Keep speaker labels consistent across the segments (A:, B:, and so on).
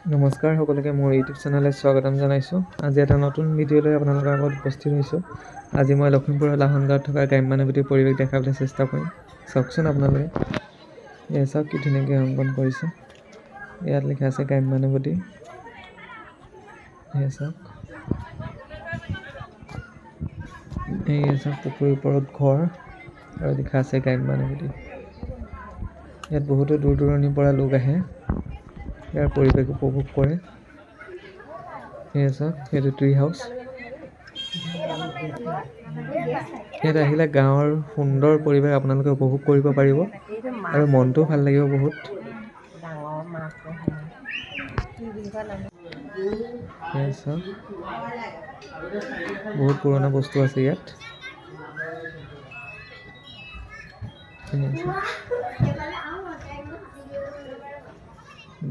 A: নমস্কাৰ সকলোকে মোৰ ইউটিউব চেনেললৈ স্বাগতম জনাইছোঁ। আজি এটা নতুন ভিডিঅ' লৈ আপোনালোকৰ আগত উপস্থিত হৈছোঁ। আজি মই লখিমপুৰৰ লাহন গাঁৱত থকা গ্ৰাম্যানুভূতিৰ পৰিৱেশ দেখাবলৈ চেষ্টা কৰিম। চাওকচোন আপোনালোকে, এয়া চাওক কি ধুনীয়াকৈ অংকন কৰিছে। ইয়াত লিখা আছে গ্ৰাম্যানুভূতি। এয়া চাওক, এয়া চাওক পুখুৰীৰ ওপৰত ঘৰ আৰু লিখা আছে গ্ৰাম্যানুভূতি। ইয়াত বহুতো দূৰ দূৰণিৰ পৰা লোক আহে, ইয়াৰ পৰিৱেশ উপভোগ কৰে। এয়া চাওক, এইটো ট্ৰি হাউচ। ইয়াত আহিলে গাঁৱৰ সুন্দৰ পৰিৱেশ আপোনালোকে উপভোগ কৰিব পাৰিব আৰু মনটোও ভাল লাগিব বহুত। এয়া চাওক, বহুত পুৰণা বস্তু আছে ইয়াত।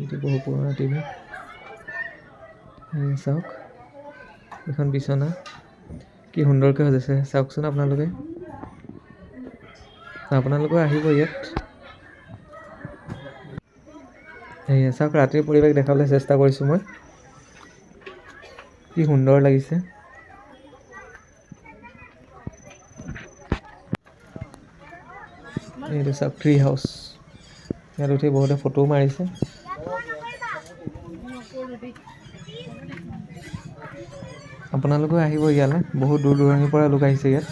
A: এইটো বহু পুৰণা টিভি। চাওক, এখন বিচনা কি সুন্দৰকৈ সজাইছে, চাওকচোন আপোনালোকে আহিব ইয়াত। এয়া চাওক, ৰাতিৰ পৰিৱেশ দেখাবলৈ চেষ্টা কৰিছোঁ মই। কি সুন্দৰ লাগিছে। এইটো চাওক, ট্ৰি হাউচ। ইয়াত উঠি বহুতে ফটোও মাৰিছে। আপোনালোকেও আহিব ইয়ালৈ, বহুত দূৰ দূৰণিৰ পৰা লোক আহিছে ইয়াত।